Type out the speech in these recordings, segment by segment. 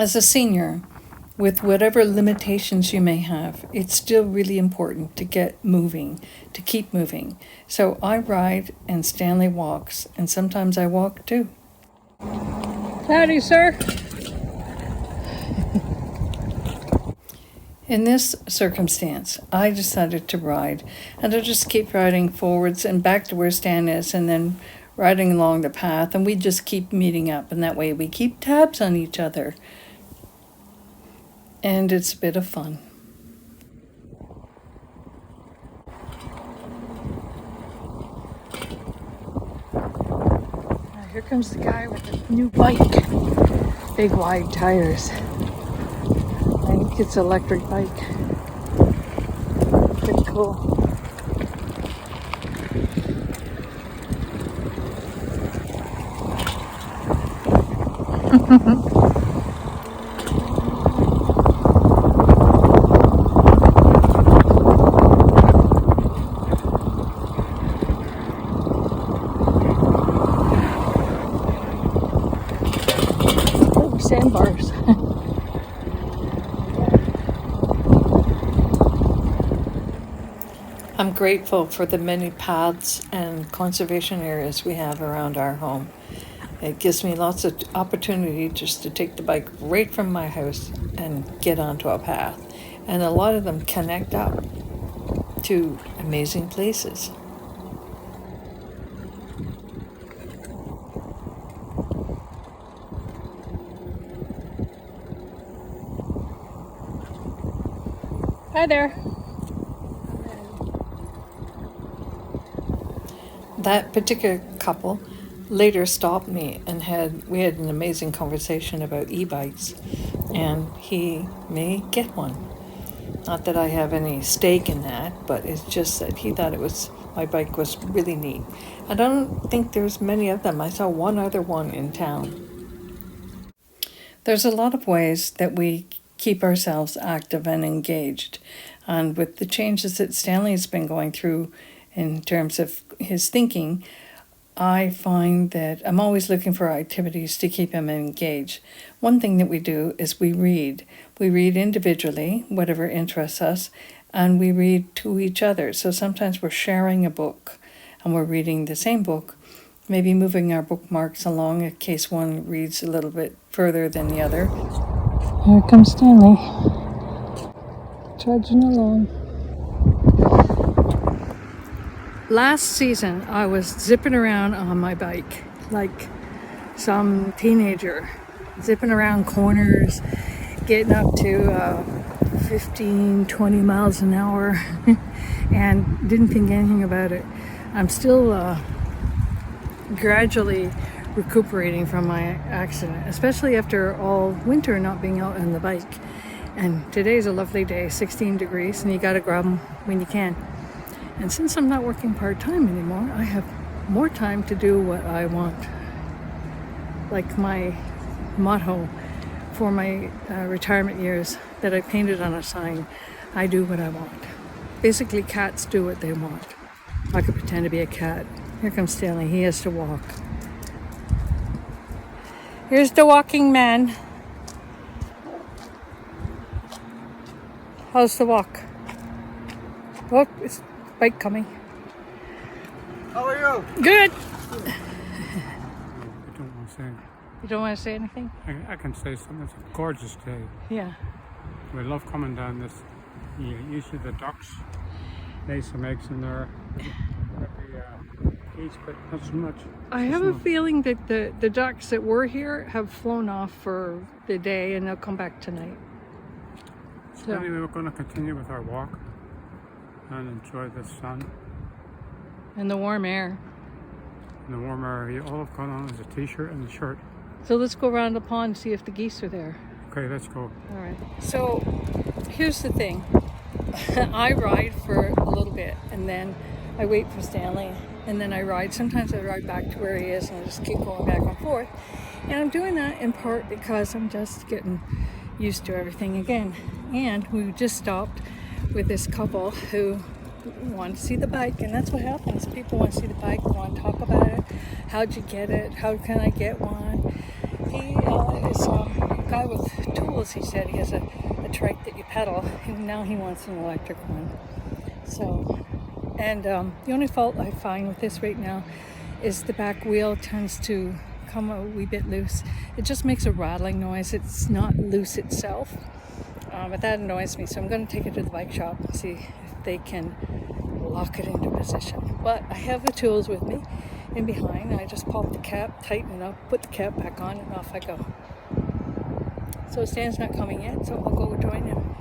As a senior, with whatever limitations you may have, it's still really important to get moving, to keep moving. So I ride and Stanley walks, and sometimes I walk too. Howdy, sir. In this circumstance, I decided to ride, and I just keep riding forwards and back to where Stan is, and then riding along the path, and we just keep meeting up, and that way we keep tabs on each other. And it's a bit of fun. Now here comes the guy with the new bike. Big wide tires. I think it's an electric bike. Pretty cool. Sandbars. I'm grateful for the many paths and conservation areas we have around our home. It gives me lots of opportunity just to take the bike right from my house and get onto a path. And a lot of them connect up to amazing places. Hi there. That particular couple later stopped me and we had an amazing conversation about e-bikes, and he may get one. Not that I have any stake in that, but it's just that he thought my bike was really neat. I don't think there's many of them. I saw one other one in town. There's a lot of ways that we keep ourselves active and engaged. And with the changes that Stanley's been going through in terms of his thinking, I find that I'm always looking for activities to keep him engaged. One thing that we do is we read. We read individually, whatever interests us, and we read to each other. So sometimes we're sharing a book and we're reading the same book, maybe moving our bookmarks along in case one reads a little bit further than the other. Here comes Stanley, trudging along. Last season, I was zipping around on my bike like some teenager, zipping around corners, getting up to 15, 20 miles an hour, and didn't think anything about it. I'm still gradually recuperating from my accident, especially after all winter not being out on the bike. And today's a lovely day, 16 degrees, and you gotta grab them when you can. And since I'm not working part-time anymore, I have more time to do what I want. Like my motto for my retirement years that I painted on a sign, I do what I want. Basically, cats do what they want. I could pretend to be a cat. Here comes Stanley, he has to walk. Here's the walking man. How's the walk? Oh, it's bike coming. How are you? Good. I don't want to say. You don't want to say anything? I can say something. It's a gorgeous day. Yeah. We love coming down this. Usually the ducks lay some eggs in there. Geese, but not so much. I have a feeling that the ducks that were here have flown off for the day and they'll come back tonight. So anyway, we're going to continue with our walk and enjoy the sun. And the warm air. In the warm air, all I've got on is a t-shirt and a shirt. So let's go around the pond and see if the geese are there. Okay, let's go. All right. So here's the thing. I ride for a little bit and then I wait for Stanley and then I ride. Sometimes I ride back to where he is and I just keep going back and forth. And I'm doing that in part because I'm just getting used to everything again. And we just stopped with this couple who want to see the bike, and that's what happens. People want to see the bike, they want to talk about it. How'd you get it? How can I get one? He is guy with tools, he said he has a trike that you pedal, and now he wants an electric one. So, and the only fault I find with this right now is the back wheel tends to come a wee bit loose. It just makes a rattling noise. It's not loose itself, but that annoys me. So I'm going to take it to the bike shop and see if they can lock it into position. But I have the tools with me in behind. I just pop the cap, tighten it up, put the cap back on, and off I go. So Stan's not coming yet, so I'll go join him.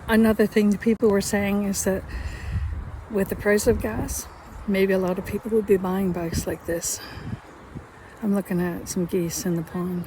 Another thing that people were saying is that with the price of gas, maybe a lot of people would be buying bikes like this. I'm looking at some geese in the pond.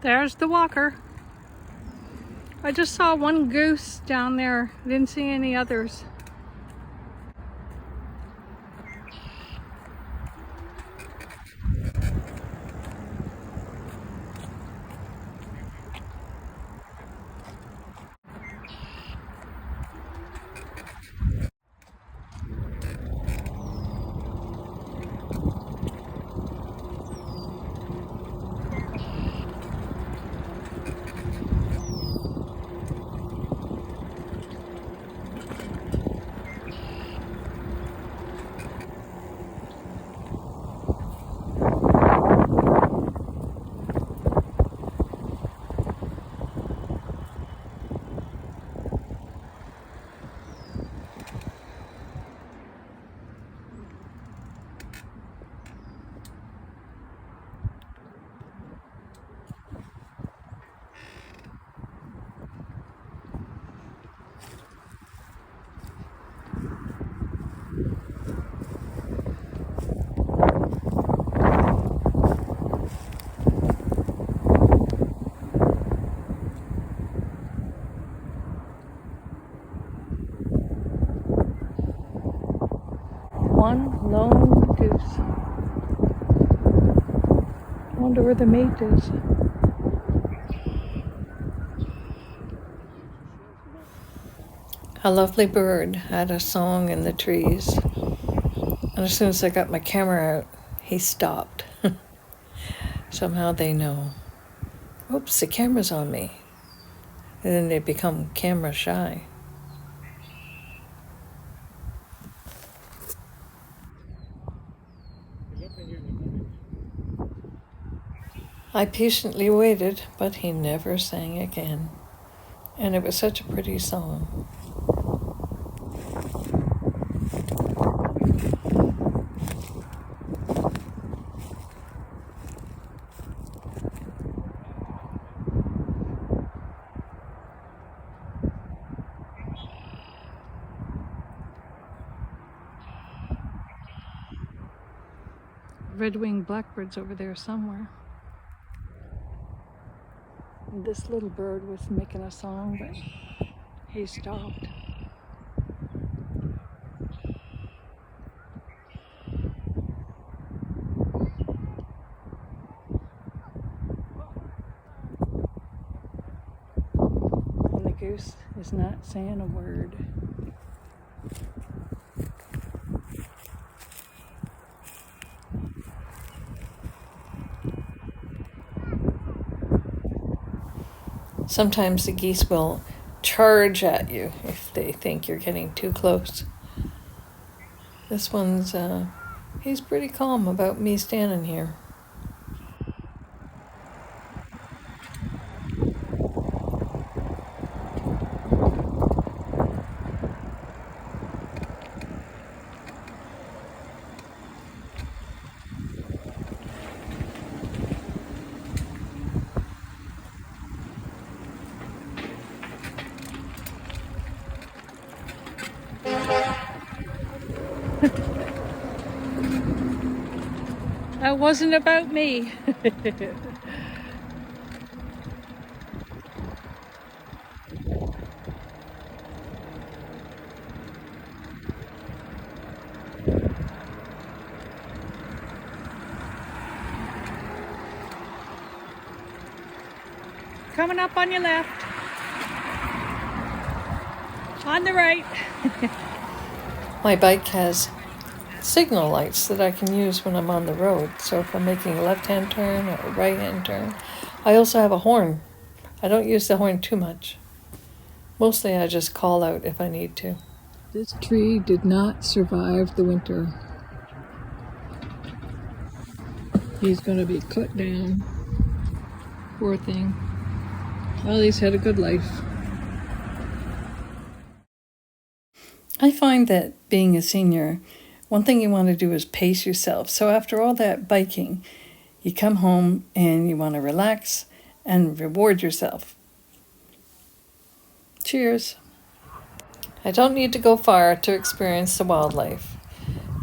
There's the walker. I just saw one goose down there. I didn't see any others. One lone goose. I wonder where the mate is. A lovely bird had a song in the trees. And as soon as I got my camera out, he stopped. Somehow they know. Oops, the camera's on me. And then they become camera shy. I patiently waited, but he never sang again. And it was such a pretty song. red-winged blackbirds over there somewhere. And this little bird was making a song, but he stopped. And the goose is not saying a word. Sometimes the geese will charge at you if they think you're getting too close. This one's, he's pretty calm about me standing here. That wasn't about me. Coming up on your left. On the right. My bike has signal lights that I can use when I'm on the road. So if I'm making a left-hand turn or a right-hand turn. I also have a horn. I don't use the horn too much. Mostly I just call out if I need to. This tree did not survive the winter. He's going to be cut down. Poor thing. Well, he's had a good life. I find that being a senior, one thing you want to do is pace yourself. So after all that biking, you come home and you want to relax and reward yourself. Cheers. I don't need to go far to experience the wildlife.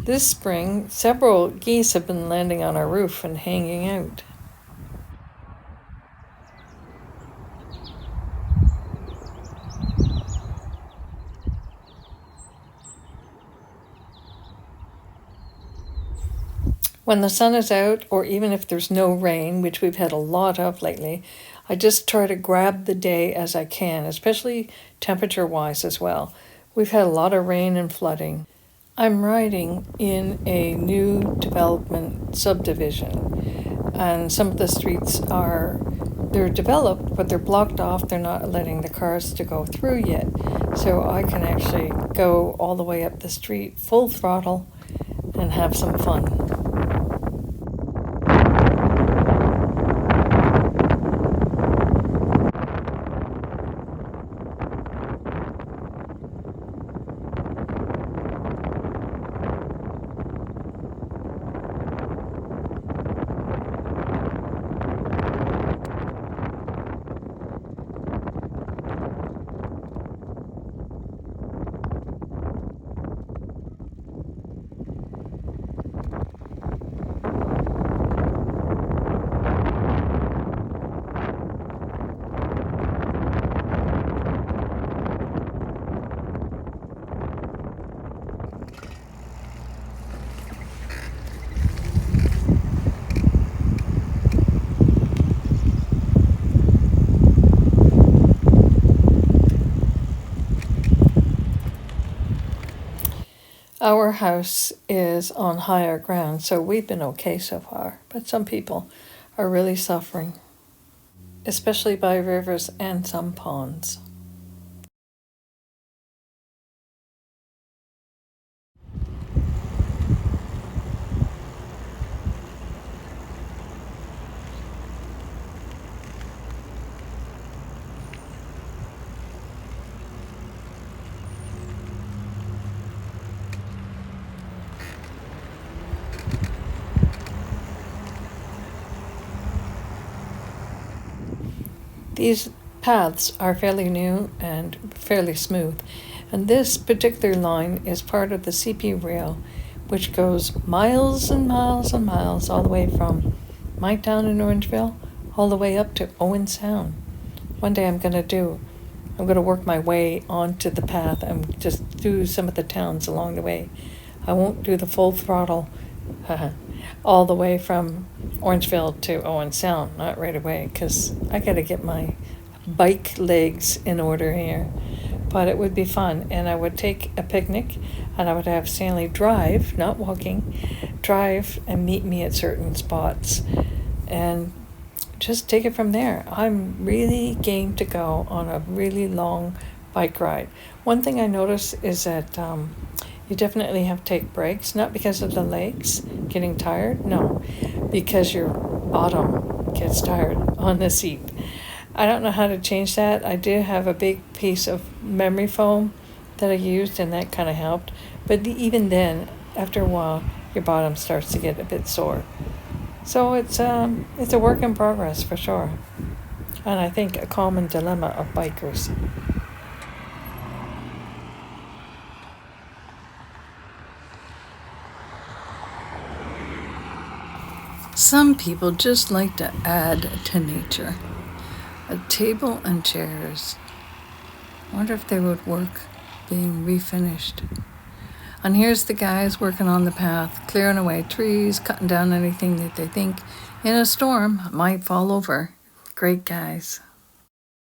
This spring, several geese have been landing on our roof and hanging out. When the sun is out, or even if there's no rain, which we've had a lot of lately, I just try to grab the day as I can, especially temperature-wise as well. We've had a lot of rain and flooding. I'm riding in a new development subdivision, and some of the streets they're developed, but they're blocked off. They're not letting the cars to go through yet. So I can actually go all the way up the street, full throttle, and have some fun. Our house is on higher ground, so we've been okay so far. But some people are really suffering, especially by rivers and some ponds. These paths are fairly new and fairly smooth, and this particular line is part of the CP rail, which goes miles and miles and miles all the way from my town in Orangeville all the way up to Owen Sound. One day I'm going to work my way onto the path and just do some of the towns along the way. I won't do the full throttle all the way from Orangeville to Owen Sound, not right away, because I got to get my bike legs in order here. But it would be fun, and I would take a picnic, and I would have Stanley drive, not walking, drive and meet me at certain spots, and just take it from there. I'm really game to go on a really long bike ride. One thing I notice is that you definitely have to take breaks, not because of the legs getting tired, no, because your bottom gets tired on the seat. I don't know how to change that. I do have a big piece of memory foam that I used, and that kind of helped. But even then, after a while, your bottom starts to get a bit sore. So it's a work in progress for sure. And I think a common dilemma of bikers. Some people just like to add to nature. A table and chairs. I wonder if they would work being refinished. And here's the guys working on the path, clearing away trees, cutting down anything that they think in a storm might fall over. Great guys.